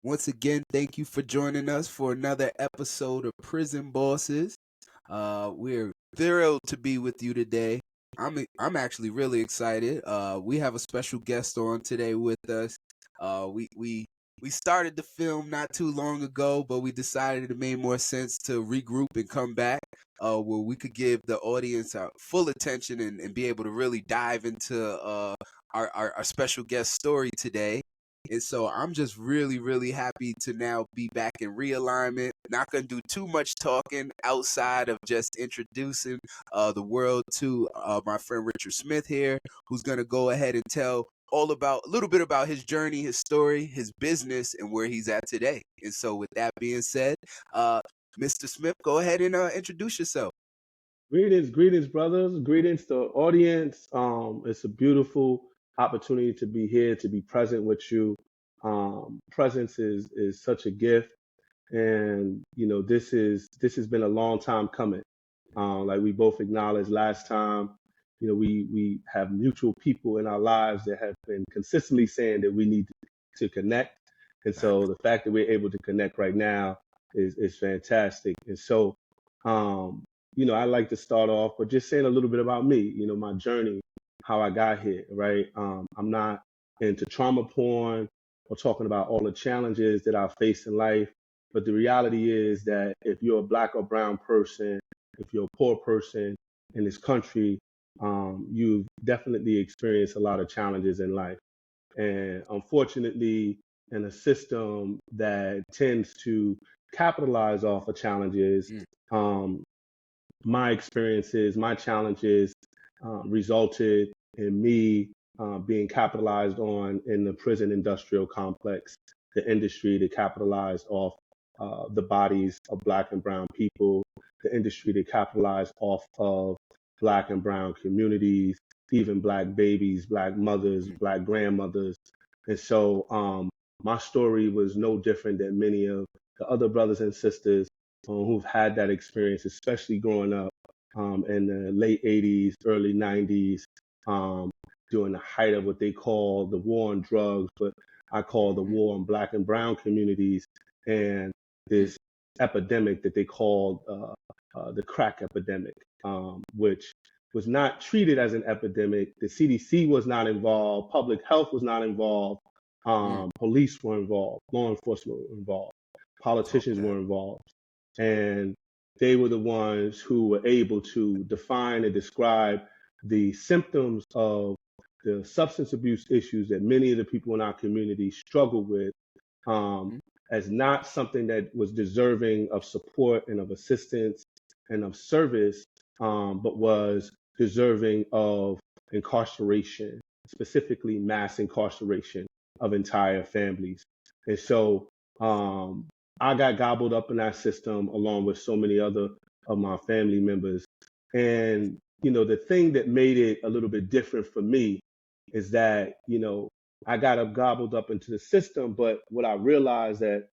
Once again, thank you for joining us for another episode of Prison Bosses. We're thrilled to be with you today. I'm actually really excited. We have a special guest on today with us. We started the film not too long ago, but we decided it made more sense to regroup and come back, where we could give the audience our full attention and be able to really dive into our special guest story today. And so I'm just really, really happy to now be back in realignment. Not going to do too much talking outside of just introducing the world to my friend Richard Smith here, who's going to go ahead and tell a little bit about his journey, his story, his business, and where he's at today. And so with that being said, Mr. Smith, go ahead and introduce yourself. Greetings, brothers. Greetings to the audience. It's a beautiful opportunity to be here, to be present with you. Presence is such a gift, and this has been a long time coming. Like we both acknowledged last time, we have mutual people in our lives that have been consistently saying that we need to connect, and so the fact that we're able to connect right now is fantastic. And so, I like to start off by just saying a little bit about me, my journey, how I got here, right? I'm not into trauma porn or talking about all the challenges that I face in life. But the reality is that if you're a Black or brown person, if you're a poor person in this country, you've definitely experienced a lot of challenges in life. And unfortunately, in a system that tends to capitalize off of challenges, my experiences, my challenges resulted in me being capitalized on in the prison industrial complex, the industry that capitalized off the bodies of Black and brown people, the industry that capitalized off of Black and brown communities, even Black babies, Black mothers, Black grandmothers. And so my story was no different than many of the other brothers and sisters who've had that experience, especially growing up in the late 80s, early 90s, during the height of what they call the war on drugs, but I call the war on Black and brown communities, and this epidemic that they called the crack epidemic, which was not treated as an epidemic. The CDC was not involved, public health was not involved, police were involved, law enforcement were involved, politicians were involved. And they were the ones who were able to define and describe the symptoms of the substance abuse issues that many of the people in our community struggle with as not something that was deserving of support and of assistance and of service, but was deserving of incarceration, specifically mass incarceration of entire families. And so I got gobbled up in that system along with so many other of my family members. And, the thing that made it a little bit different for me is that, I got gobbled up into the system, but what I realized that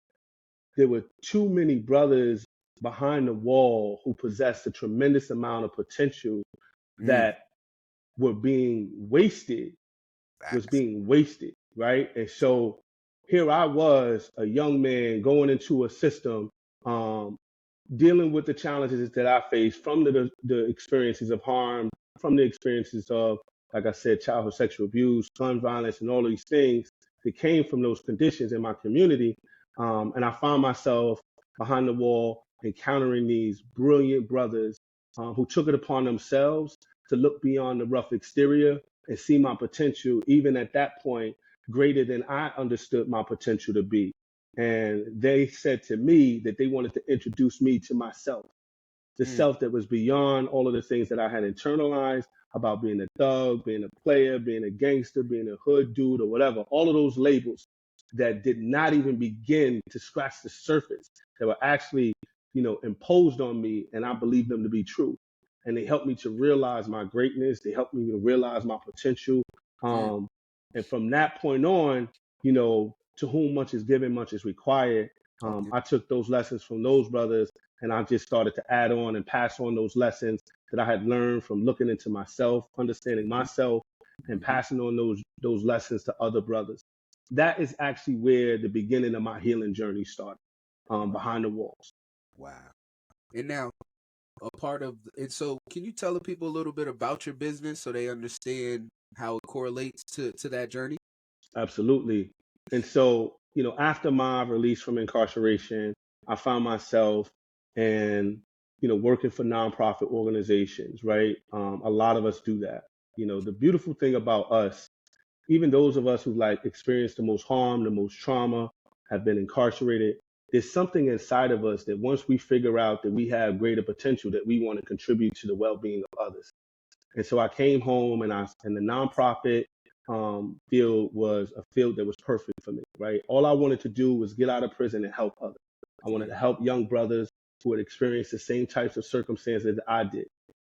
there were too many brothers behind the wall who possessed a tremendous amount of potential that were being wasted, right? And so here I was, a young man going into a system, dealing with the challenges that I faced from the experiences of harm, from the experiences of, like I said, childhood sexual abuse, gun violence, and all of these things that came from those conditions in my community. And I found myself behind the wall encountering these brilliant brothers who took it upon themselves to look beyond the rough exterior and see my potential, even at that point, greater than I understood my potential to be. And they said to me that they wanted to introduce me to myself, the self that was beyond all of the things that I had internalized about being a thug, being a player, being a gangster, being a hood dude, or whatever, all of those labels that did not even begin to scratch the surface, that were actually, imposed on me, and I believed them to be true. And they helped me to realize my greatness. They helped me to realize my potential. And from that point on, to whom much is given, much is required. I took those lessons from those brothers, and I just started to add on and pass on those lessons that I had learned from looking into myself, understanding myself, and passing on those lessons to other brothers. that is actually where the beginning of my healing journey started, Wow. behind the walls. Wow. And now, a part of it. So, can you tell the people a little bit about your business so they understand how it correlates to that journey? Absolutely. And so, after my release from incarceration, I found myself and, working for nonprofit organizations, right? A lot of us do that. The beautiful thing about us, even those of us who like experienced the most harm, the most trauma, have been incarcerated, there's something inside of us that once we figure out that we have greater potential, that we want to contribute to the well-being of others. And so I came home, and the nonprofit field was a field that was perfect for me, right? All I wanted to do was get out of prison and help others. I wanted to help young brothers who had experienced the same types of circumstances that I did,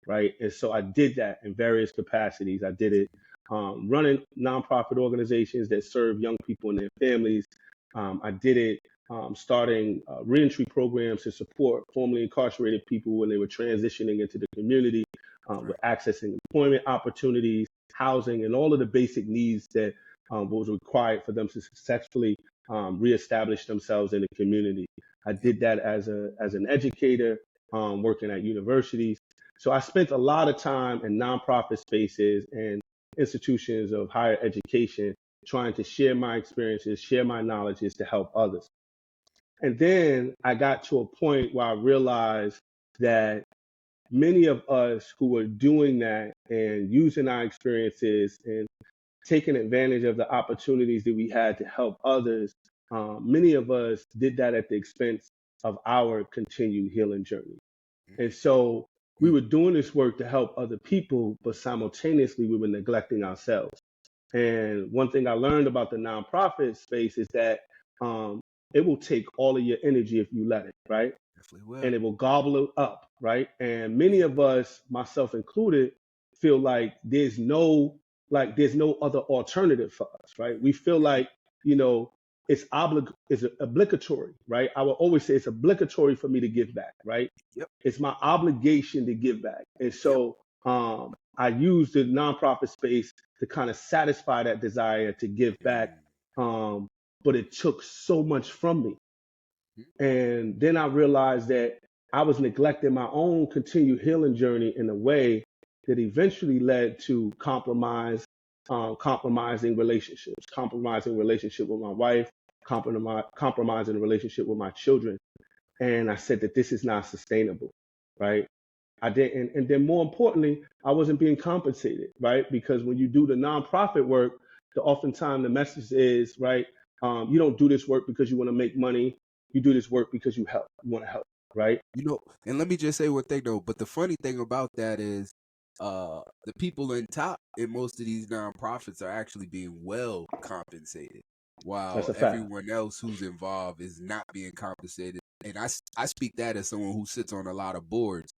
right? And so I did that in various capacities. I did it running nonprofit organizations that serve young people and their families. I did it starting reentry programs to support formerly incarcerated people when they were transitioning into the community, with accessing employment opportunities, housing, and all of the basic needs that was required for them to successfully reestablish themselves in the community. I did that as an educator, working at universities. So I spent a lot of time in nonprofit spaces and institutions of higher education, trying to share my experiences, share my knowledges to help others. And then I got to a point where I realized that many of us who were doing that and using our experiences and taking advantage of the opportunities that we had to help others, many of us did that at the expense of our continued healing journey. And so we were doing this work to help other people, but simultaneously we were neglecting ourselves. And one thing I learned about the nonprofit space is that um, it will take all of your energy if you let it, right? Definitely will. And it will gobble it up, right? And many of us, myself included, feel like there's no other alternative for us, right? We feel like, you know, it's obligatory, right? I will always say it's obligatory for me to give back, right? Yep. It's my obligation to give back. And Yep. so I use the nonprofit space to kind of satisfy that desire to give back. Um, but it took so much from me. And then I realized that I was neglecting my own continued healing journey in a way that eventually led to compromising relationships, compromising relationship with my wife, compromising the relationship with my children. And I said that this is not sustainable, right? I didn't, and then more importantly, I wasn't being compensated, right? Because when you do the nonprofit work, oftentimes the message is, right, you don't do this work because you want to make money. You do this work because you want to help, right? And let me just say one thing though, but the funny thing about that is the people in top in most of these nonprofits are actually being well compensated, That's while a fact. everyone else who's involved is not being compensated. And I speak that as someone who sits on a lot of boards,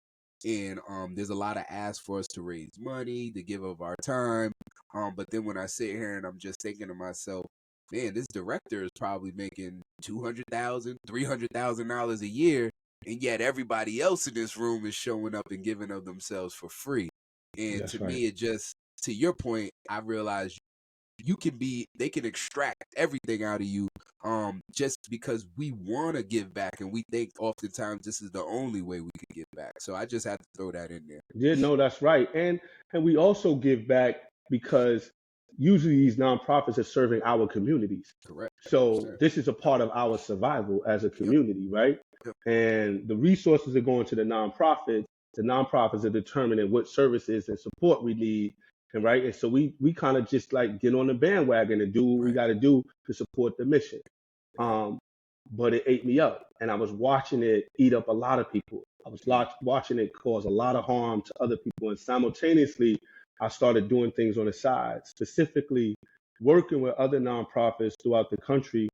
and there's a lot of ask for us to raise money, to give of our time. But then when I sit here and I'm just thinking to myself, man, this director is probably making $200,000, $300,000 a year, and yet everybody else in this room is showing up and giving of themselves for free. And to That's right. me, it just, to your point, I realized they can extract everything out of you, just because we want to give back, and we think oftentimes this is the only way we can give back. So I just had to throw that in there. Yeah, no, that's right. And we also give back because usually these nonprofits are serving our communities. Correct. So 100%. this is a part of our survival as a Yep. community, right? Yep. And the resources are going to the nonprofits. The nonprofits are determining what services and support we need. And right. And so we kind of just like get on the bandwagon and do what we Right. got to do to support the mission. Right. But it ate me up, and I was watching it eat up a lot of people. I was watching it cause a lot of harm to other people, and simultaneously, I started doing things on the side, specifically working with other nonprofits throughout the country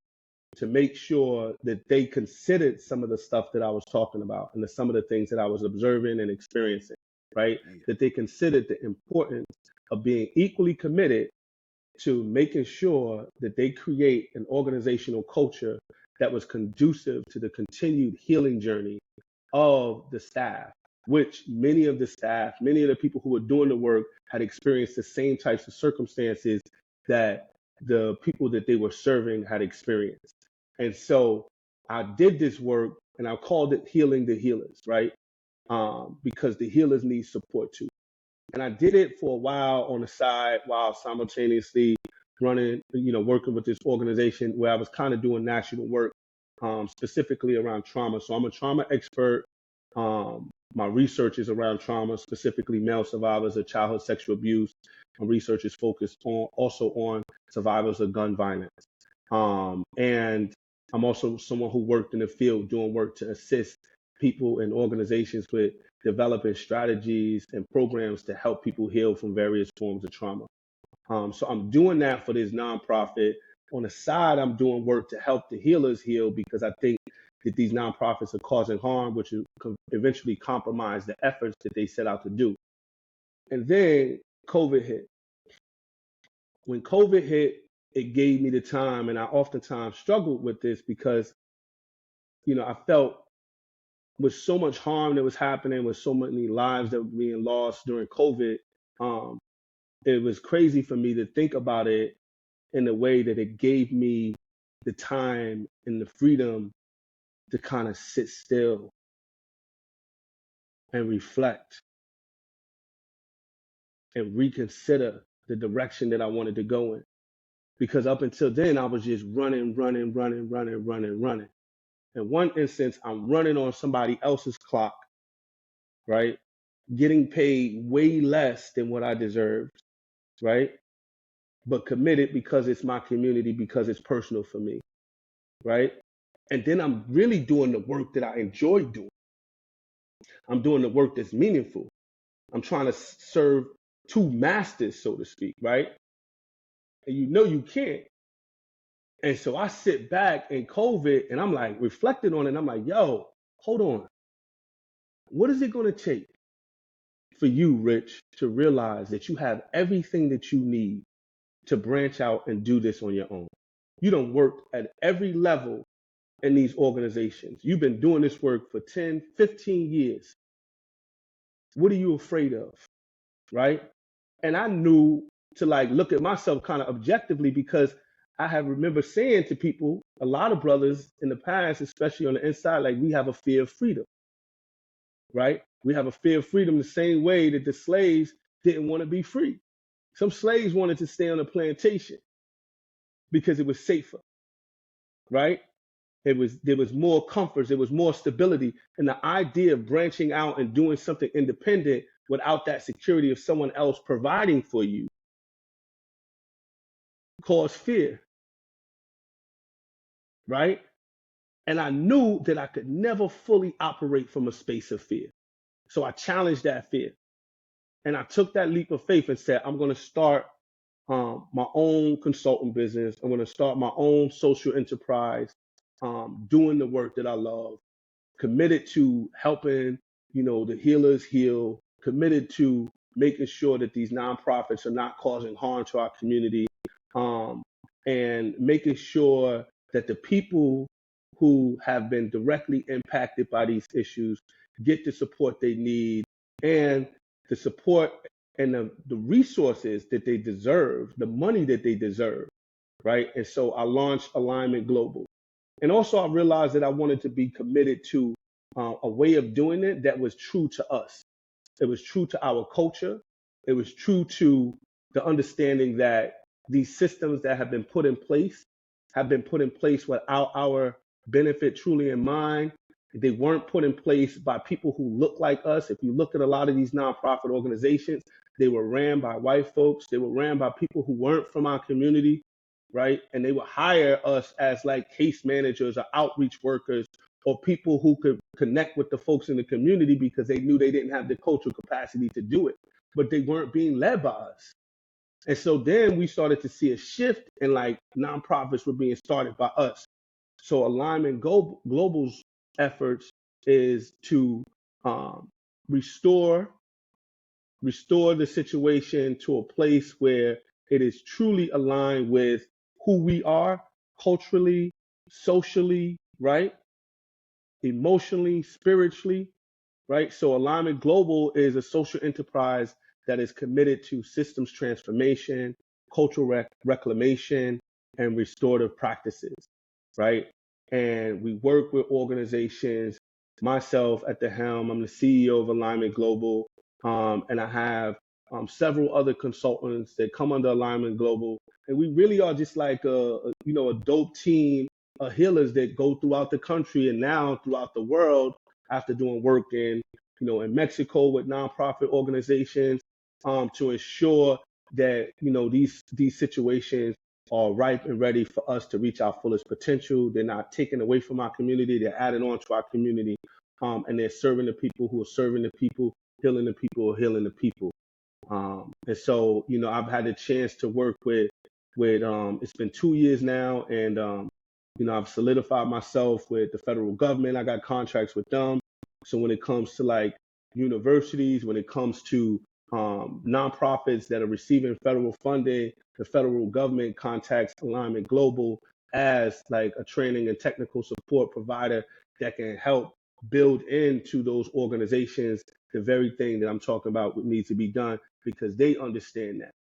to make sure that they considered some of the stuff that I was talking about and some of the things that I was observing and experiencing, right? That they considered the importance of being equally committed to making sure that they create an organizational culture that was conducive to the continued healing journey of the staff, which many of the staff, many of the people who were doing the work had experienced the same types of circumstances that the people that they were serving had experienced. And so I did this work and I called it Healing the Healers, right? Because the healers need support too. And I did it for a while on the side while simultaneously running, working with this organization where I was kind of doing national work, specifically around trauma. So I'm a trauma expert. My research is around trauma, specifically male survivors of childhood sexual abuse. My research is focused also on survivors of gun violence. And I'm also someone who worked in the field doing work to assist people and organizations with developing strategies and programs to help people heal from various forms of trauma. So I'm doing that for this nonprofit. On the side, I'm doing work to help the healers heal because I think that these nonprofits are causing harm, which will eventually compromise the efforts that they set out to do. And then COVID hit. When COVID hit, it gave me the time, and I oftentimes struggled with this because, I felt with so much harm that was happening, with so many lives that were being lost during COVID, it was crazy for me to think about it in a way that it gave me the time and the freedom to kind of sit still and reflect and reconsider the direction that I wanted to go in. Because up until then, I was just running. In one instance, I'm running on somebody else's clock, right? Getting paid way less than what I deserved, right? But committed because it's my community, because it's personal for me, right? And then I'm really doing the work that I enjoy doing. I'm doing the work that's meaningful. I'm trying to serve two masters, so to speak, right? And you can't. And so I sit back in COVID and I'm like reflecting on it. And I'm like, yo, hold on. What is it going to take for you, Rich, to realize that you have everything that you need to branch out and do this on your own? You don't work at every level in these organizations. You've been doing this work for 10, 15 years. What are you afraid of? Right? And I knew to look at myself kind of objectively because I have remember saying to people, a lot of brothers in the past, especially on the inside, we have a fear of freedom, right? We have a fear of freedom the same way that the slaves didn't want to be free. Some slaves wanted to stay on a plantation because it was safer, right? There was more comforts, there was more stability. And the idea of branching out and doing something independent without that security of someone else providing for you caused fear, right? And I knew that I could never fully operate from a space of fear. So I challenged that fear. And I took that leap of faith and said, I'm going to start my own consulting business. I'm going to start my own social enterprise, doing the work that I love, committed to helping, the healers heal, committed to making sure that these nonprofits are not causing harm to our community, and making sure that the people who have been directly impacted by these issues get the support they need and the support and the resources that they deserve, the money that they deserve, right? And so I launched Alignment Global. And also I realized that I wanted to be committed to a way of doing it that was true to us. It was true to our culture. It was true to the understanding that these systems that have been put in place without our benefit truly in mind. They weren't put in place by people who look like us. If you look at a lot of these nonprofit organizations, they were ran by white folks. They were ran by people who weren't from our community, right? And they would hire us as case managers or outreach workers or people who could connect with the folks in the community because they knew they didn't have the cultural capacity to do it, but they weren't being led by us. And so then we started to see a shift and nonprofits were being started by us. So Alignment Global's efforts is to restore the situation to a place where it is truly aligned with who we are culturally, socially, right? Emotionally, spiritually, right? So Alignment Global is a social enterprise that is committed to systems transformation, cultural reclamation and restorative practices, right? And we work with organizations, myself at the helm, I'm the CEO of Alignment Global, and I have several other consultants that come under Alignment Global. And we really are just like a dope team of healers that go throughout the country and now throughout the world after doing work in Mexico with nonprofit organizations, to ensure that these situations are ripe and ready for us to reach our fullest potential. They're not taken away from our community. They're added on to our community, and they're serving the people who are serving the people, healing the people who are healing the people. And so, I've had a chance to work with it's been 2 years now, and I've solidified myself with the federal government. I got contracts with them. So when it comes to like universities, when it comes to nonprofits that are receiving federal funding, the federal government contacts Alignment Global as like a training and technical support provider that can help build into those organizations the very thing that I'm talking about what needs to be done, because they understand that.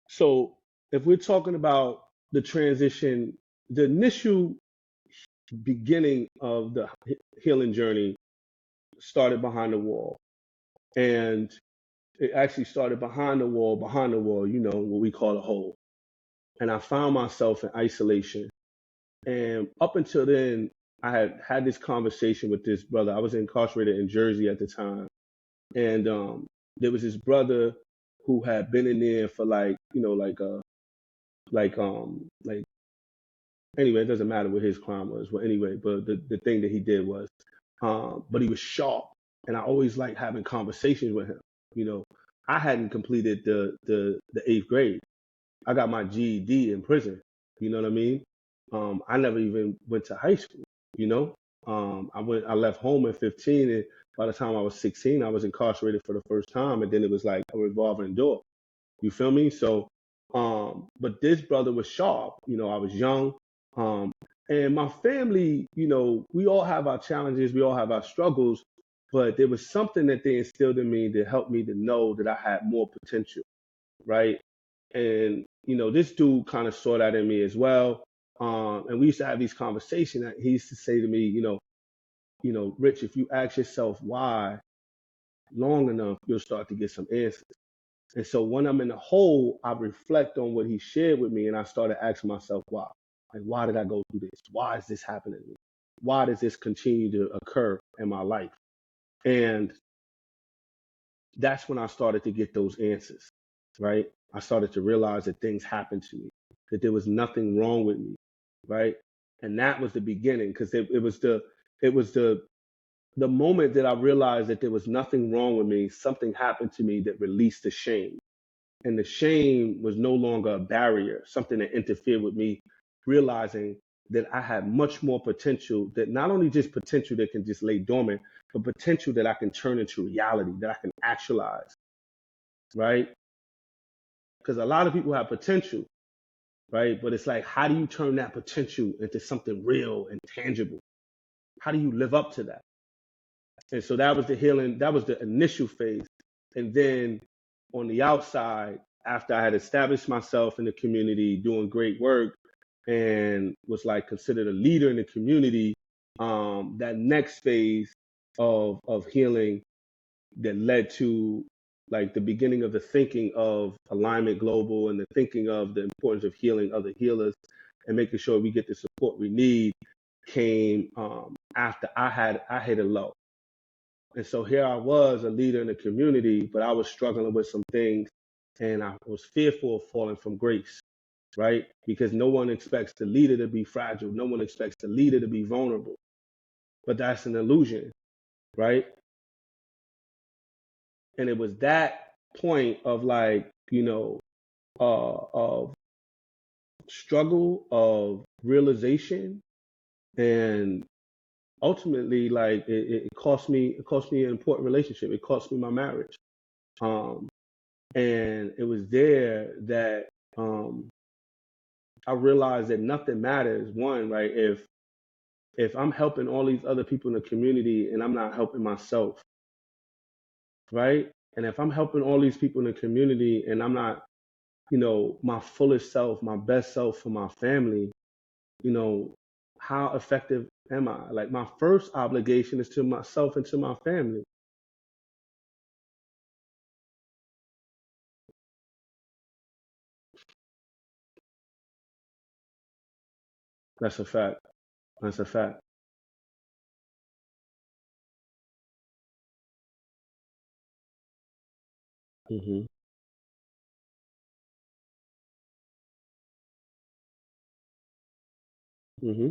So if we're talking about the transition, the initial beginning of the healing journey started behind the wall. And it actually started behind the wall, what we call a hole. And I found myself in isolation. And up until then, I had had this conversation with this brother. I was incarcerated in Jersey at the time. And there was this brother who had been in there for like anyway, it doesn't matter what his crime was. Well, anyway, but the thing that he did was, but he was sharp, and I always liked having conversations with him. I hadn't completed the 8th grade. I got my GED in prison. You know what I mean? I never even went to high school. You know, I left home at 15, and by the time I was 16, I was incarcerated for the first time, and then it was like a revolving door. You feel me? So, but this brother was sharp. I was young. Um, and my family, we all have our challenges, we all have our struggles, but there was something that they instilled in me that helped me to know that I had more potential, right? And, this dude kind of saw that in me as well. And we used to have these conversations. He used to say to me, Rich, if you ask yourself why long enough, you'll start to get some answers. And so when I'm in the hole, I reflect on what he shared with me, and I started asking myself why. Like, why did I go through this? Why is this happening to me? Why does this continue to occur in my life? And that's when I started to get those answers, right? I started to realize that things happened to me, that there was nothing wrong with me, right? And that was the beginning, because it was the moment that I realized that there was nothing wrong with me. Something happened to me that released the shame. And the shame was no longer a barrier, something that interfered with me realizing that I had much more potential, that not only just potential that can just lay dormant, but potential that I can turn into reality, that I can actualize, right? Because a lot of people have potential, right? But it's like, how do you turn that potential into something real and tangible? How do you live up to that? And so that was the healing, that was the initial phase. And then on the outside, after I had established myself in the community, doing great work, and was like considered a leader in the community, that next phase of healing that led to like the beginning of the thinking of Alignment Global and the thinking of the importance of healing other healers and making sure we get the support we need came after I hit a low. And so here I was, a leader in the community, but I was struggling with some things, and I was fearful of falling from grace, right? Because no one expects the leader to be fragile. No one expects the leader to be vulnerable. But that's an illusion, right? And it was that point of like, of struggle, of realization, and ultimately, like it cost me an important relationship. It cost me my marriage. Um, and it was there that I realized that nothing matters. One, right? If I'm helping all these other people in the community and I'm not helping myself, right? And if I'm helping all these people in the community and I'm not, my fullest self, my best self for my family, you know, how effective am I? Like my first obligation is to myself and to my family. That's a fact. That's a fact. Hmm. Hmm.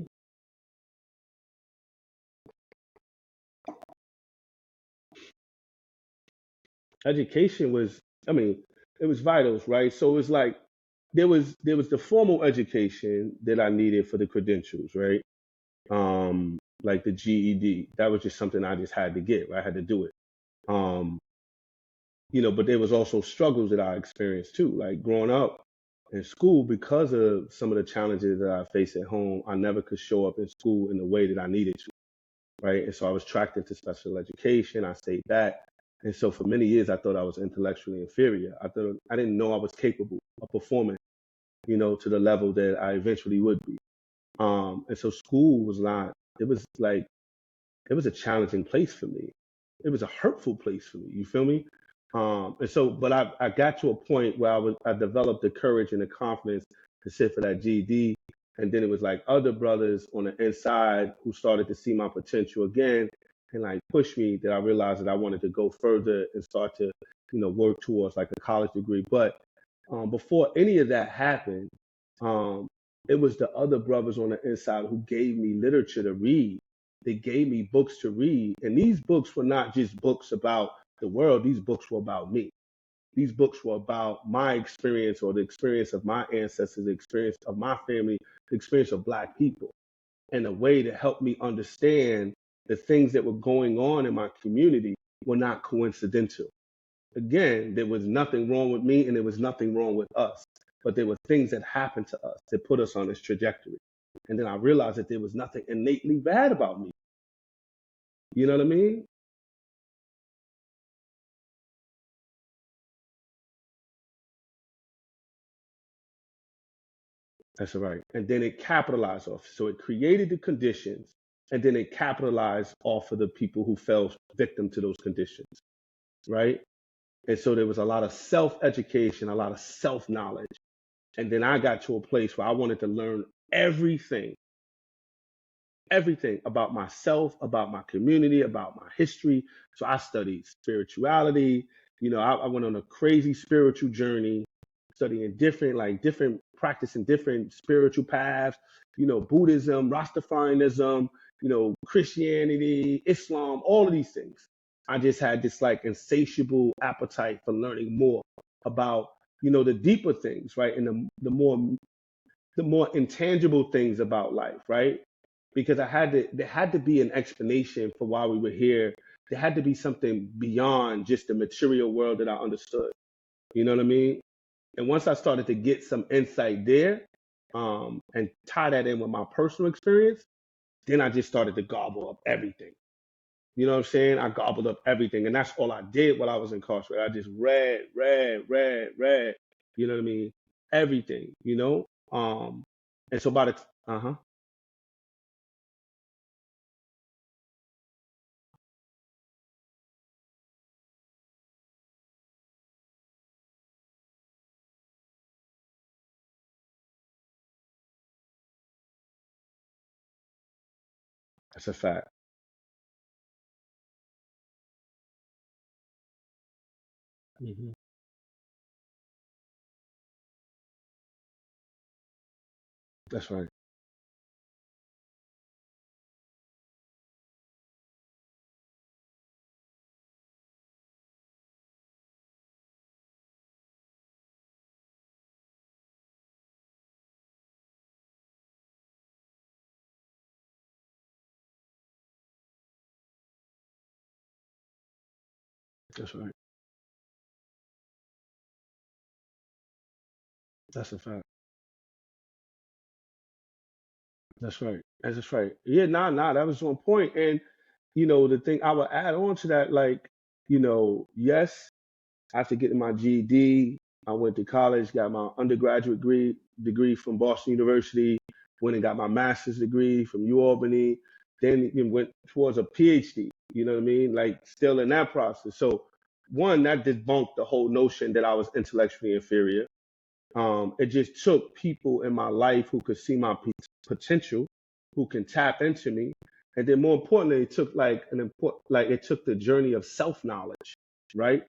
Education was, I mean, it was vitals, right? So it was like there was the formal education that I needed for the credentials, right? Like the GED. That was just something I just had to get. Right? I had to do it. Um, but there was also struggles that I experienced too. Like growing up in school, because of some of the challenges that I faced at home, I never could show up in school in the way that I needed to. Right? And so I was tracked into special education. I stayed back. And so for many years, I thought I was intellectually inferior. I didn't know I was capable of performing, to the level that I eventually would be. And so school was not. It was like it was a challenging place for me. It was a hurtful place for me. You feel me? And so, but I got to a point where I developed the courage and the confidence to sit for that GED. And then it was like other brothers on the inside who started to see my potential again and like push me, that I realized that I wanted to go further and start to, work towards like a college degree. But before any of that happened, um, it was the other brothers on the inside who gave me literature to read. They gave me books to read. And these books were not just books about the world, these books were about me. These books were about my experience, or the experience of my ancestors, the experience of my family, the experience of Black people, and a way to help me understand the things that were going on in my community were not coincidental. Again, there was nothing wrong with me and there was nothing wrong with us, but there were things that happened to us that put us on this trajectory. And then I realized that there was nothing innately bad about me. You know what I mean? That's right. And then it capitalized off. So it created the conditions, and then it capitalized off of the people who fell victim to those conditions, right? And so there was a lot of self education, a lot of self knowledge. And then I got to a place where I wanted to learn everything, everything about myself, about my community, about my history. So I studied spirituality. I went on a crazy spiritual journey, studying different, practicing different spiritual paths, Buddhism, Rastafarianism, Christianity, Islam, all of these things. I just had this like insatiable appetite for learning more about, the deeper things, right? And the more intangible things about life, right? Because there had to be an explanation for why we were here. There had to be something beyond just the material world that I understood. You know what I mean? And once I started to get some insight there, and tie that in with my personal experience, then I just started to gobble up everything. You know what I'm saying? I gobbled up everything, and that's all I did while I was incarcerated. I just read. You know what I mean? Everything. And so by the uh-huh, that's a fact. Hmm. That's right. That's right. That's a fact. That's right. That's right. Yeah, nah, that was on point. And the thing I would add on to that, like, yes, after getting my GED, I went to college, got my undergraduate degree from Boston University, went and got my master's degree from UAlbany, then went towards a PhD. You know what I mean? Like still in that process. So one, that debunked the whole notion that I was intellectually inferior. It just took people in my life who could see my potential, who can tap into me, and then more importantly, it took it took the journey of self knowledge, right?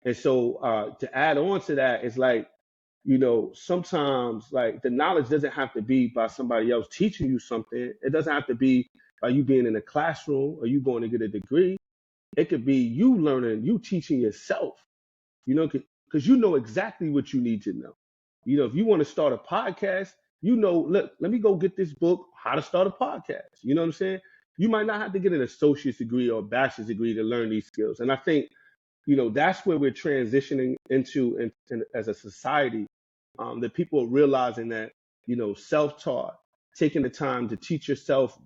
And so to add on to that, it's like, sometimes like the knowledge doesn't have to be by somebody else teaching you something. It doesn't have to be by you being in a classroom or you going to get a degree. It could be you learning, you teaching yourself, because you know exactly what you need to know. If you want to start a podcast, look, let me go get this book, How to Start a Podcast. You know what I'm saying? You might not have to get an associate's degree or a bachelor's degree to learn these skills. And I think that's where we're transitioning into as a society, that people are realizing that self-taught, taking the time to teach yourself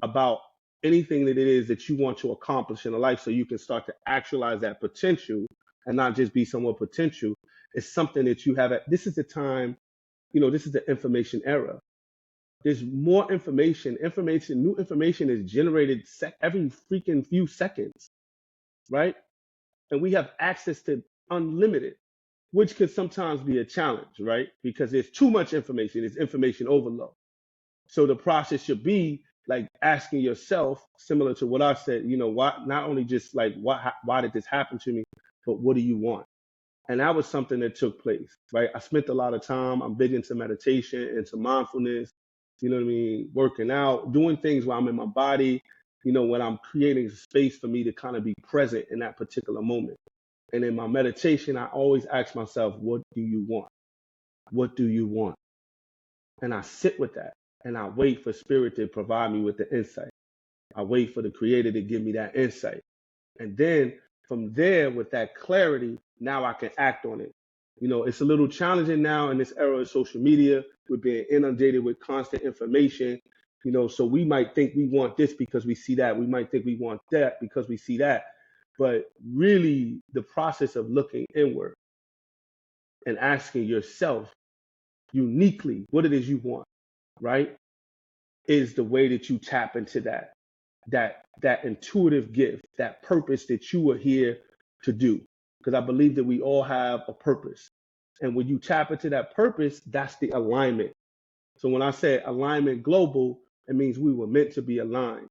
about anything that it is that you want to accomplish in a life so you can start to actualize that potential and not just be somewhat potential, is something that you have this is the time. This is the information era. There's more new information is generated every freaking few seconds, right? And we have access to unlimited, which could sometimes be a challenge, right? Because there's too much information, it's information overload. So the process should be like asking yourself, similar to what I said, why, not only just like why did this happen to me, but what do you want? And that was something that took place, right? I spent a lot of time. I'm big into meditation, into mindfulness, you know what I mean? Working out, doing things while I'm in my body, when I'm creating space for me to kind of be present in that particular moment. And in my meditation, I always ask myself, what do you want? What do you want? And I sit with that and I wait for spirit to provide me with the insight. I wait for the creator to give me that insight. And then from there, with that clarity, now I can act on it. It's a little challenging now in this era of social media. We're being inundated with constant information. So we might think we want this because we see that. We might think we want that because we see that. But really, the process of looking inward and asking yourself uniquely what it is you want, right, is the way that you tap into that intuitive gift, that purpose that you are here to do. Because I believe that we all have a purpose. And when you tap into that purpose, that's the alignment. So when I say alignment global, it means we were meant to be aligned.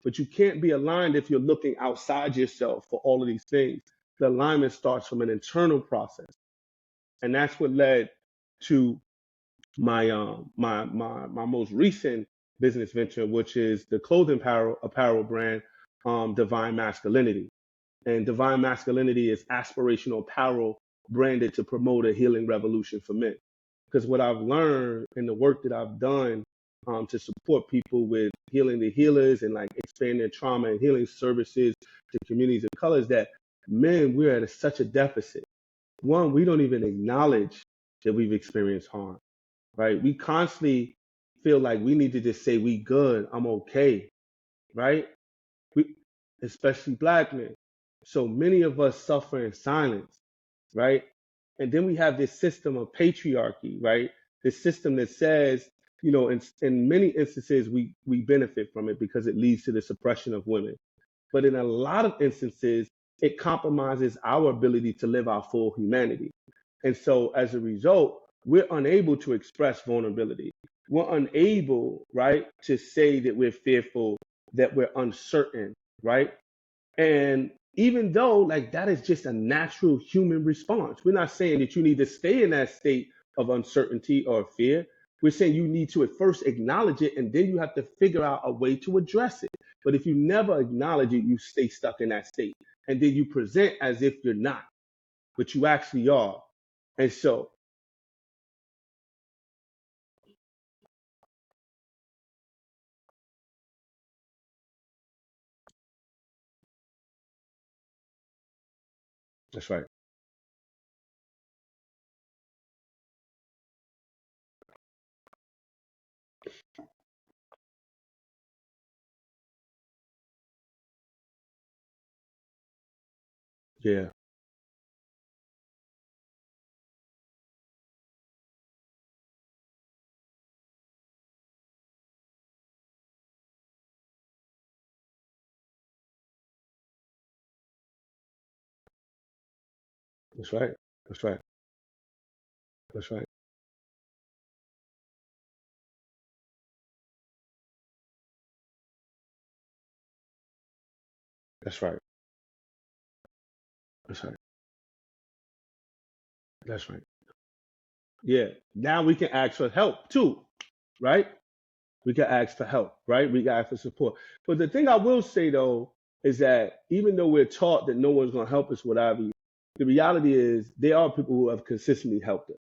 But you can't be aligned if you're looking outside yourself for all of these things. The alignment starts from an internal process. And that's what led to my most recent business venture, which is the clothing apparel brand, Divine Masculinity. And Divine Masculinity is aspirational apparel branded to promote a healing revolution for men. Because what I've learned in the work that I've done, to support people with healing the healers and like expanding trauma and healing services to communities of color, is that men, we're at such a deficit. One, we don't even acknowledge that we've experienced harm, right? We constantly feel like we need to just say we good, I'm okay, right? We, especially black men. So many of us suffer in silence, right? And then we have this system of patriarchy, right? This system that says, in many instances, we benefit from it because it leads to the suppression of women. But in a lot of instances, it compromises our ability to live our full humanity. And so as a result, we're unable to express vulnerability. We're unable, right, to say that we're fearful, that we're uncertain, right? And even though like that is just a natural human response, we're not saying that you need to stay in that state of uncertainty or fear. We're saying you need to at first acknowledge it and then you have to figure out a way to address it. But if you never acknowledge it, you stay stuck in that state. And then you present as if you're not, but you actually are. And so, That's right. Yeah. That's right. That's right. That's right. That's right. That's right. That's right. Yeah. Now we can ask for help too, right? We can ask for help, right? We can ask for support. But the thing I will say though is that even though we're taught that no one's going to help us, whatever, the reality is there are people who have consistently helped us,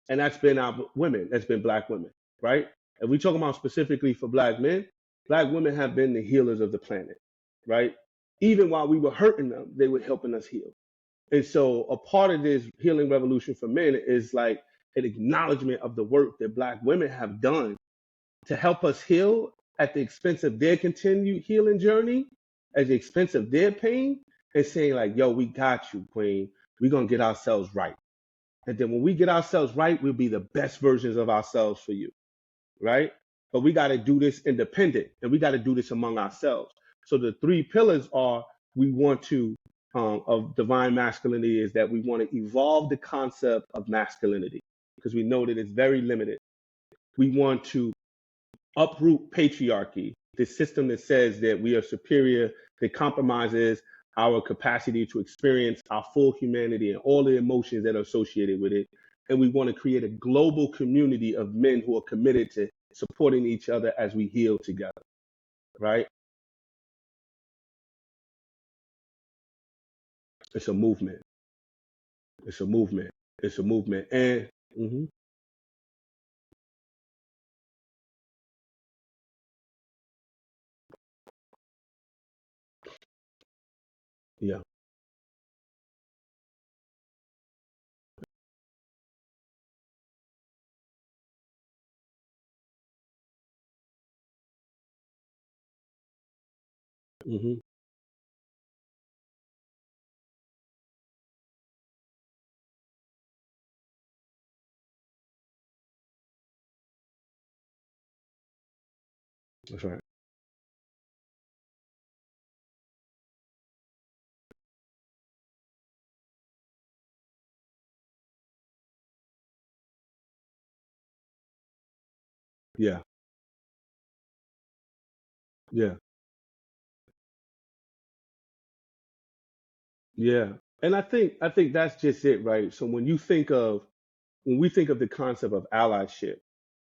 and that's been our women. That's been Black women, right? If we talk about specifically for Black men, Black women have been the healers of the planet, right? Even while we were hurting them, they were helping us heal. And so a part of this healing revolution for men is like an acknowledgement of the work that Black women have done to help us heal at the expense of their continued healing journey, at the expense of their pain, and saying like, yo, we got you, queen. We're going to get ourselves right. And then when we get ourselves right, we'll be the best versions of ourselves for you, right? But we got to do this independent, and we got to do this among ourselves. So the three pillars are we want to of divine masculinity is that we want to evolve the concept of masculinity because we know that it's very limited. We want to uproot patriarchy, the system that says that we are superior, that compromises our capacity to experience our full humanity and all the emotions that are associated with it. And we want to create a global community of men who are committed to supporting each other as we heal together, right? It's a movement. It's a movement. It's a movement. And mhm, yeah, hmm, that's right. Yeah, yeah, yeah. And I think that's just it, right? So when we think of the concept of allyship,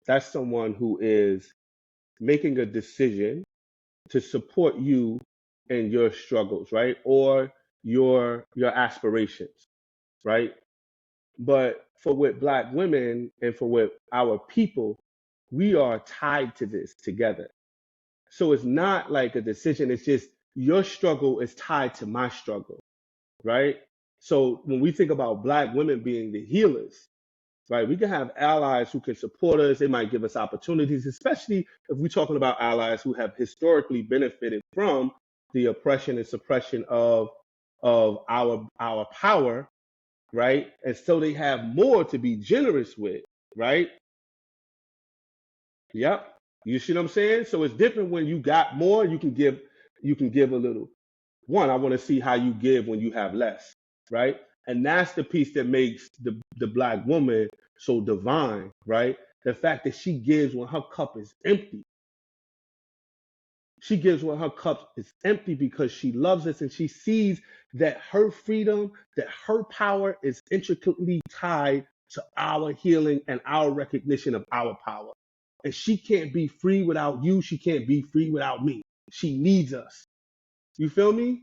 that's someone who is making a decision to support you in your struggles, right? Or your aspirations, right? But for with Black women and for with our people, we are tied to this together. So it's not like a decision, it's just your struggle is tied to my struggle, right? So when we think about Black women being the healers, right? We can have allies who can support us. They might give us opportunities, especially if we're talking about allies who have historically benefited from the oppression and suppression of our power, right? And so they have more to be generous with, right? Yep. You see what I'm saying? So it's different when you got more, you can give a little. One, I want to see how you give when you have less, right? And that's the piece that makes the Black woman so divine, right? The fact that she gives when her cup is empty. She gives when her cup is empty because she loves us and she sees that her freedom, that her power is intricately tied to our healing and our recognition of our power. And she can't be free without you. She can't be free without me. She needs us. You feel me?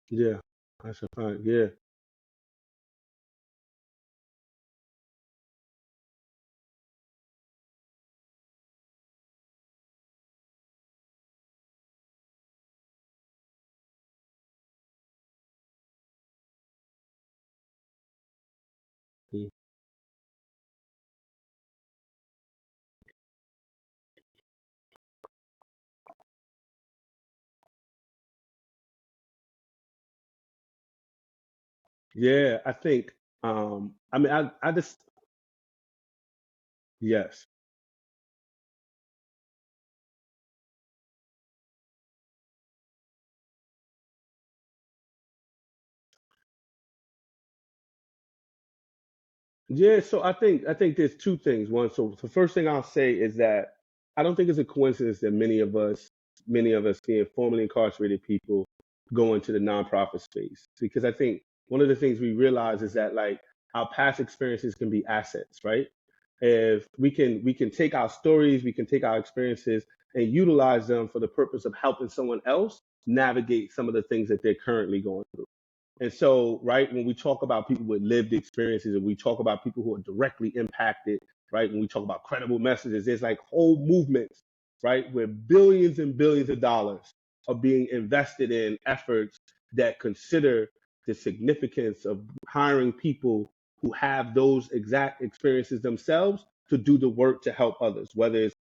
Yeah, that's a fact. Yeah. Mm. Yeah, I think I mean I just yes. Yeah, so I think there's two things. One, so the first thing I'll say is that I don't think it's a coincidence that many of us being formerly incarcerated people go into the nonprofit space. Because I think one of the things we realize is that like our past experiences can be assets, right? If we can take our stories, we can take our experiences and utilize them for the purpose of helping someone else navigate some of the things that they're currently going through. And so, right, when we talk about people with lived experiences and we talk about people who are directly impacted, right, when we talk about credible messages, there's like whole movements, right, where billions and billions of dollars are being invested in efforts that consider the significance of hiring people who have those exact experiences themselves to do the work to help others, whether it's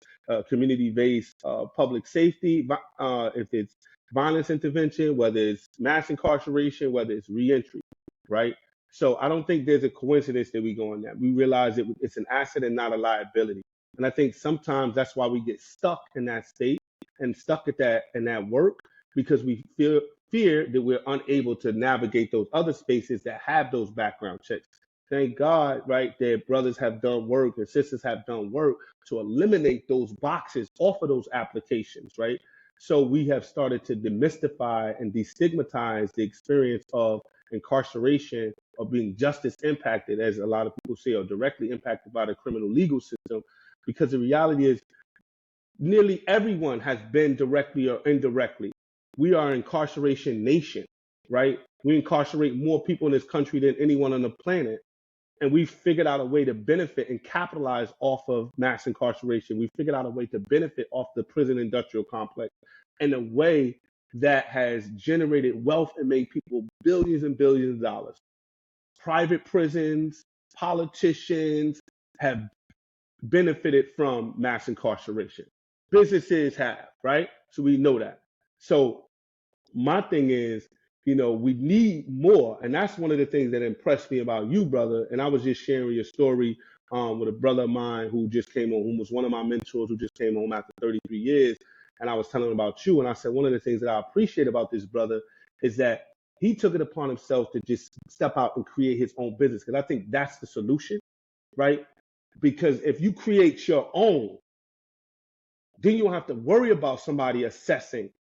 community-based public safety, if it's violence intervention, whether it's mass incarceration, whether it's reentry, right? So I don't think there's a coincidence that we go on that. We realize it's an asset and not a liability. And I think sometimes that's why we get stuck in that state and stuck at that in that work because we feel fear that we're unable to navigate those other spaces that have those background checks. Thank God, right, that brothers have done work and sisters have done work to eliminate those boxes off of those applications, right? So we have started to demystify and destigmatize the experience of incarceration or being justice impacted, as a lot of people say, or directly impacted by the criminal legal system. Because the reality is, nearly everyone has been directly or indirectly. We are an incarceration nation, right? We incarcerate more people in this country than anyone on the planet, and we figured out a way to benefit and capitalize off of mass incarceration. We figured out a way to benefit off the prison industrial complex in a way that has generated wealth and made people billions and billions of dollars. Private prisons, politicians have benefited from mass incarceration. Businesses have, right? So we know that. So my thing is, we need more. And that's one of the things that impressed me about you, brother. And I was just sharing your story with a brother of mine who just came home, who was one of my mentors who just came home after 33 years. And I was telling him about you. And I said, one of the things that I appreciate about this brother is that he took it upon himself to just step out and create his own business. Because I think that's the solution, right? Because if you create your own, then you don't have to worry about somebody assessing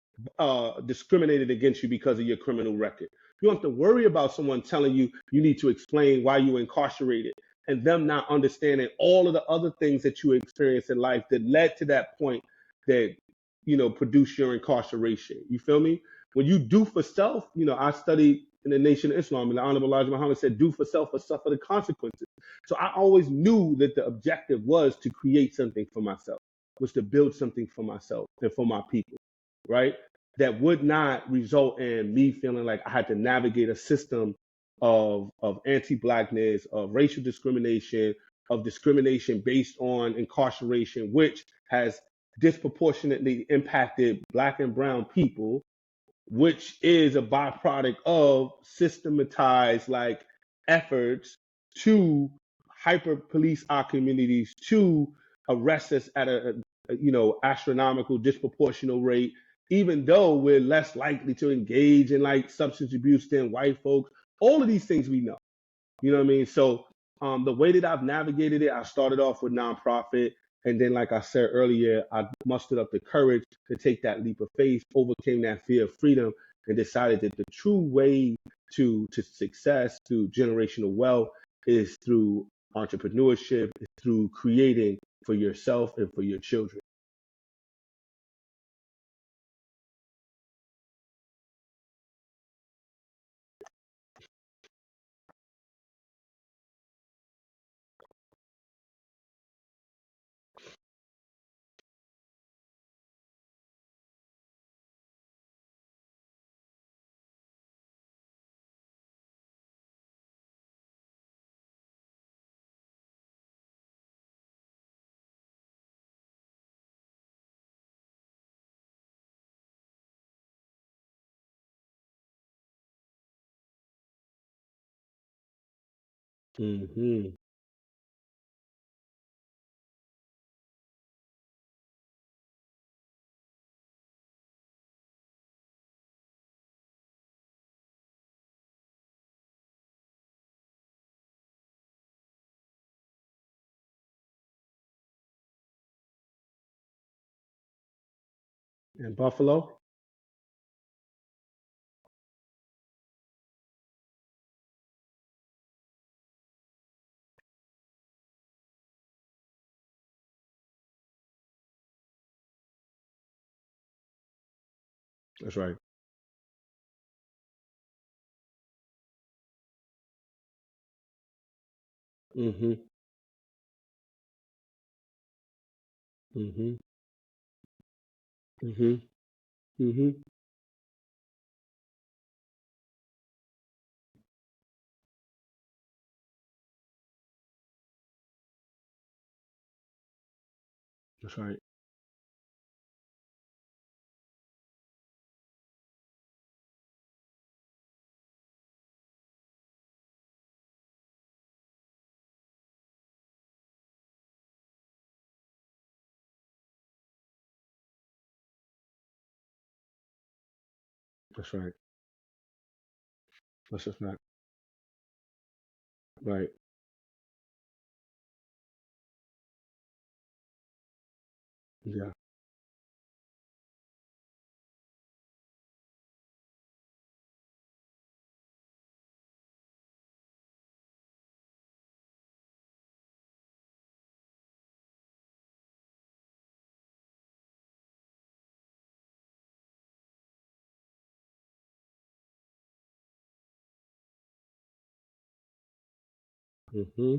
discriminated against you because of your criminal record. You don't have to worry about someone telling you you need to explain why you were incarcerated and them not understanding all of the other things that you experienced in life that led to that point that produced your incarceration. You feel me? When you do for self, I studied in the Nation of Islam, and the Honorable Elijah Muhammad said, "Do for self or suffer the consequences." So I always knew that the objective was to create something for myself, was to build something for myself and for my people, right? That would not result in me feeling like I had to navigate a system of anti-blackness, of racial discrimination, of discrimination based on incarceration, which has disproportionately impacted black and brown people, which is a byproduct of systematized like efforts to hyper police our communities, to arrest us at a astronomical disproportional rate, even though we're less likely to engage in like substance abuse than white folks. All of these things we know. You know what I mean? So the way that I've navigated it, I started off with nonprofit, and then, like I said earlier, I mustered up the courage to take that leap of faith, overcame that fear of freedom, and decided that the true way to success, to generational wealth, is through entrepreneurship, is through creating for yourself and for your children. Mm-hmm. And Buffalo. That's right. Mm-hmm. Mm-hmm. Mm-hmm. Mm-hmm. That's right. That's right. That's just not right. Yeah. Mm-hmm.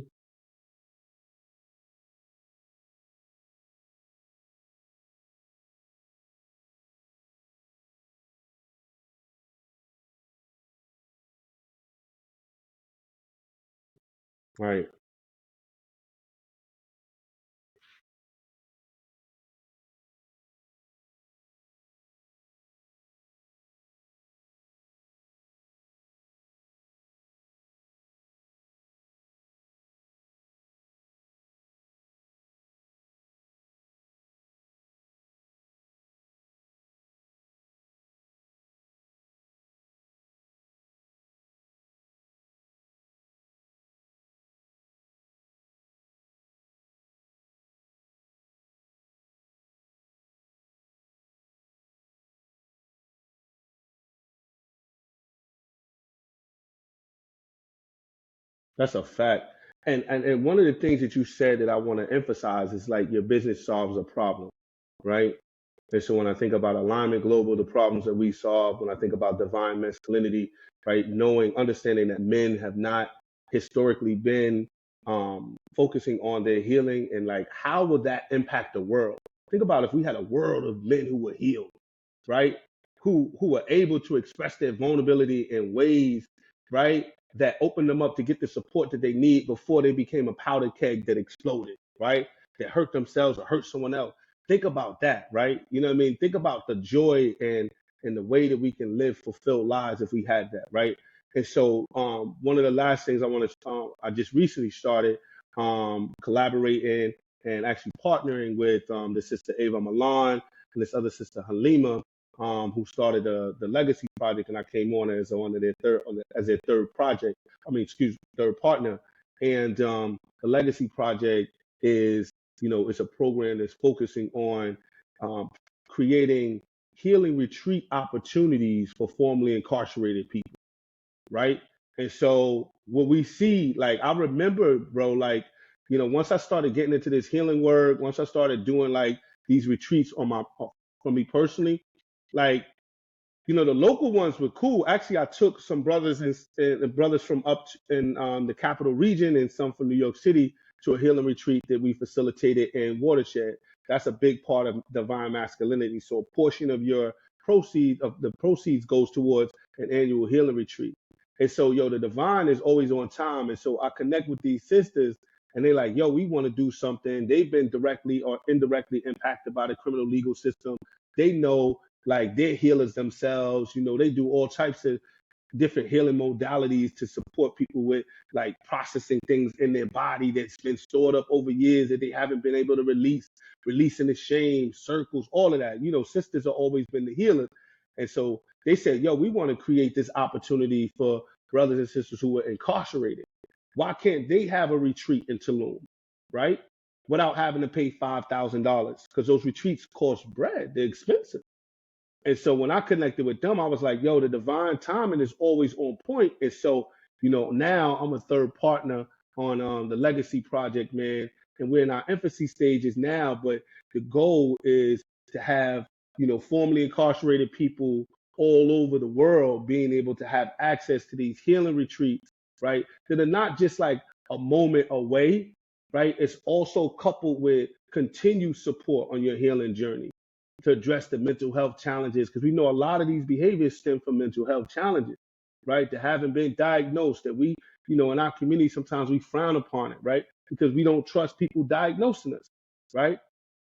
Right. That's a fact. And one of the things that you said that I want to emphasize is like your business solves a problem, right? And so when I think about Alignment Global, the problems that we solve, when I think about divine masculinity, right, knowing, understanding that men have not historically been focusing on their healing, and like how would that impact the world? Think about if we had a world of men who were healed, right? Who are able to express their vulnerability in ways, right, that open them up to get the support that they need before they became a powder keg that exploded, right? That hurt themselves or hurt someone else. Think about that, right? You know what I mean? Think about the joy and the way that we can live fulfilled lives if we had that, right? And so one of the last things I want to I just recently started collaborating and actually partnering with the sister Ava Milan and this other sister Halima, who started the Legacy Project, and I came on as one of their third as their third project. I mean, excuse me, third partner. And the Legacy Project is, you know, it's a program that's focusing on um, creating healing retreat opportunities for formerly incarcerated people, right? And so what we see, like I remember, bro, like, you know, once I started getting into this healing work, once I started doing like these retreats on my for me personally, like, you know, the local ones were cool. Actually, I took some brothers and brothers from up in the capital region and some from New York City to a healing retreat that we facilitated in Watershed. That's a big part of divine masculinity. So a portion of your proceeds goes towards an annual healing retreat. And so, yo, the divine is always on time. And so I connect with these sisters and they're like, yo, we want to do something. They've been directly or indirectly impacted by the criminal legal system. They know like they're healers themselves, you know, they do all types of different healing modalities to support people with like processing things in their body that's been stored up over years that they haven't been able to release, releasing the shame, circles, all of that. You know, sisters have always been the healers. And so they said, yo, we want to create this opportunity for brothers and sisters who are incarcerated. Why can't they have a retreat in Tulum, right? Without having to pay $5,000, because those retreats cost bread. They're expensive. And so when I connected with them, I was like, yo, the divine timing is always on point. And so, you know, now I'm a third partner on the Legacy Project, man. And we're in our infancy stages now, but the goal is to have, you know, formerly incarcerated people all over the world being able to have access to these healing retreats, right? That are not just like a moment away, right? It's also coupled with continued support on your healing journey to address the mental health challenges, because we know a lot of these behaviors stem from mental health challenges, right? That haven't been diagnosed, that we, you know, in our community, sometimes we frown upon it, right? Because we don't trust people diagnosing us, right?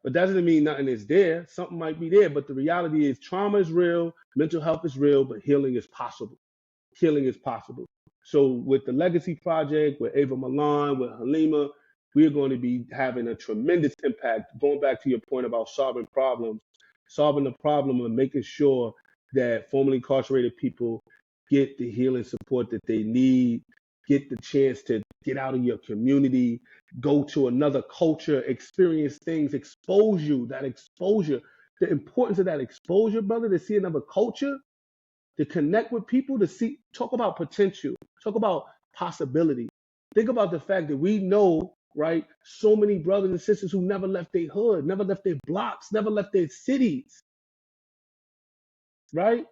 But that doesn't mean nothing is there. Something might be there, but the reality is trauma is real, mental health is real, but healing is possible. Healing is possible. So with the Legacy Project, with Ava Milan, with Halima, we are going to be having a tremendous impact. Going back to your point about solving the problem and making sure that formerly incarcerated people get the healing support that they need, get the chance to get out of your community, go to another culture, experience things, that exposure, the importance of that exposure, brother, to see another culture, to connect with people, to see, talk about potential, talk about possibility. Think about the fact that we know, right, so many brothers and sisters who never left their hood, never left their blocks, never left their cities, right?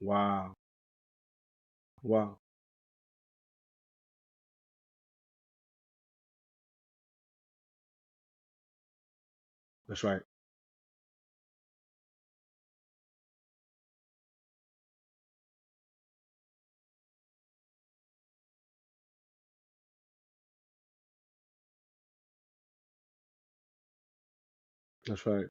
Wow. Wow. That's right. That's right.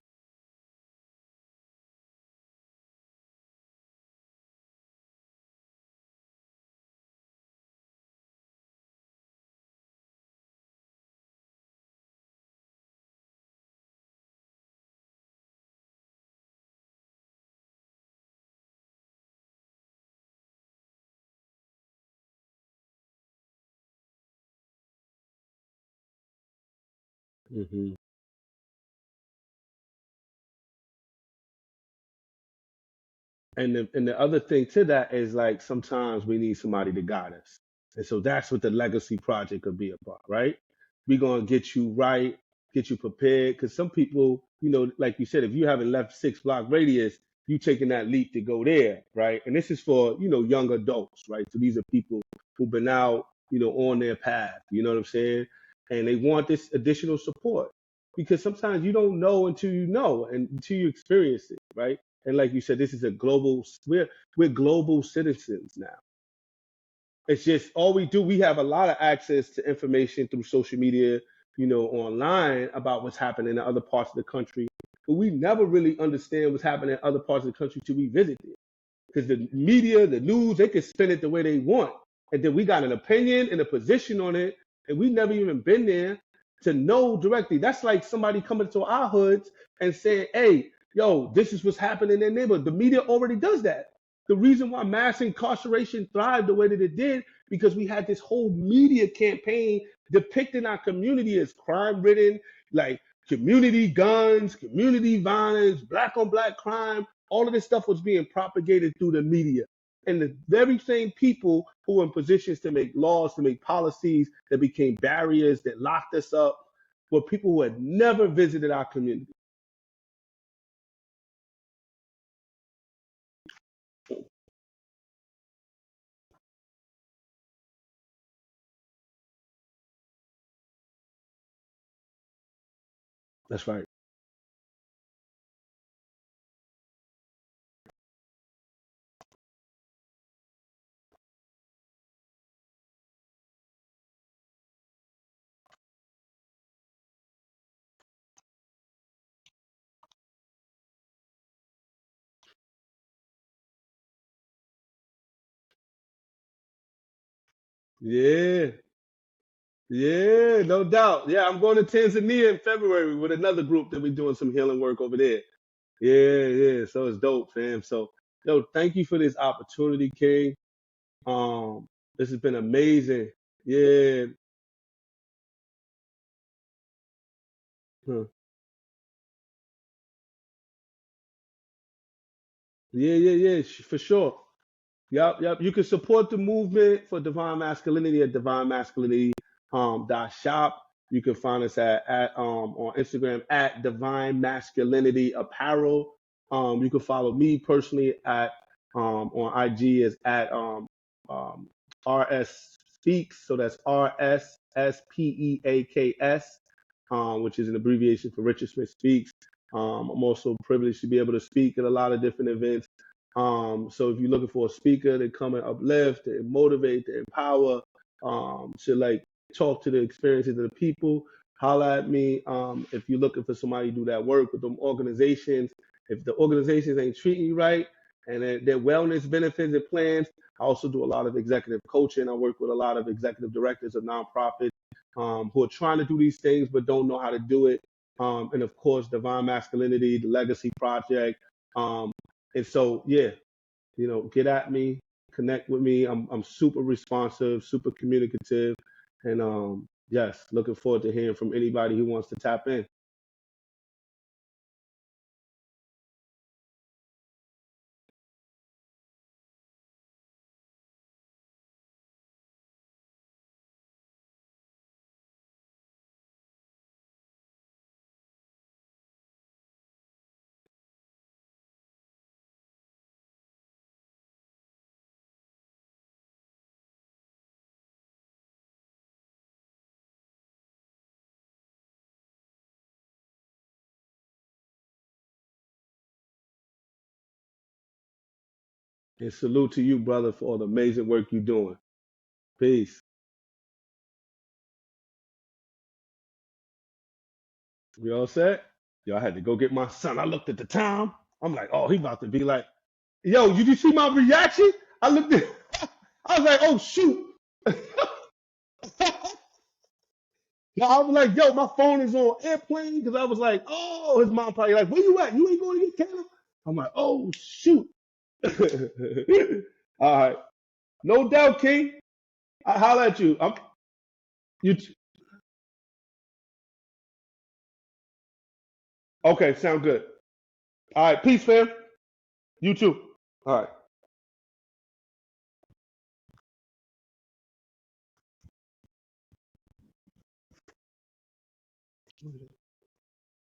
Hmm. And the other thing to that is like sometimes we need somebody to guide us. And so that's what the Legacy Project could be about, right? We're gonna get you right, get you prepared. Because some people, you know, like you said, if you haven't left 6 block radius, you taking that leap to go there, right? And this is for, you know, young adults, right? So these are people who've been out, you know, on their path, you know what I'm saying? And they want this additional support. Because sometimes you don't know until you know and until you experience it, right? And like you said, this is a global, we're global citizens now. It's just all we do. We have a lot of access to information through social media, you know, online about what's happening in other parts of the country. But we never really understand what's happening in other parts of the country till we visit there. Because the media, the news, they can spin it the way they want. And then we got an opinion and a position on it, and we never even been there to know directly. That's like somebody coming to our hoods and saying, hey, yo, this is what's happening in their neighborhood. The media already does that. The reason why mass incarceration thrived the way that it did, because we had this whole media campaign depicting our community as crime ridden, like community guns, community violence, black on black crime. All of this stuff was being propagated through the media. And the very same people who were in positions to make laws, to make policies that became barriers that locked us up were people who had never visited our community. That's right. Yeah. Yeah, no doubt. Yeah, I'm going to Tanzania in February with another group that we're doing some healing work over there. Yeah, yeah. So it's dope, fam. So, yo, thank you for this opportunity, King. This has been amazing. Yeah. Huh. Yeah, yeah, yeah, for sure. Yep, yep. You can support the movement for Divine Masculinity at Divine Masculinity dot shop. You can find us at on Instagram at Divine Masculinity Apparel. You can follow me personally at on IG is at um, RS Speaks. So that's RSSPEAKS, which is an abbreviation for Richard Smith Speaks. I'm also privileged to be able to speak at a lot of different events. So if you're looking for a speaker to come and uplift, to motivate, to empower, to like talk to the experiences of the people, holla at me. If you're looking for somebody to do that work with them organizations, if the organizations ain't treating you right and their wellness benefits and plans, I also do a lot of executive coaching. I work with a lot of executive directors of nonprofits who are trying to do these things but don't know how to do it. And of course, Divine Masculinity, the Legacy Project. Um, and so, yeah, get at me, connect with me. I'm super responsive, super communicative, and yes, looking forward to hearing from anybody who wants to tap in. And salute to you, brother, for all the amazing work you're doing. Peace. We all set? Yo, I had to go get my son. I looked at the time. I'm like, oh, he about to be like, yo, did you see my reaction? I looked at, I was like, oh shoot. Now I was like, yo, my phone is on airplane because I was like, oh, his mom probably like, where you at? You ain't going to get Caleb? I'm like, oh shoot. All right, no doubt, King. I holler at you. You okay? Sound good. All right, peace, fam. You too. All right.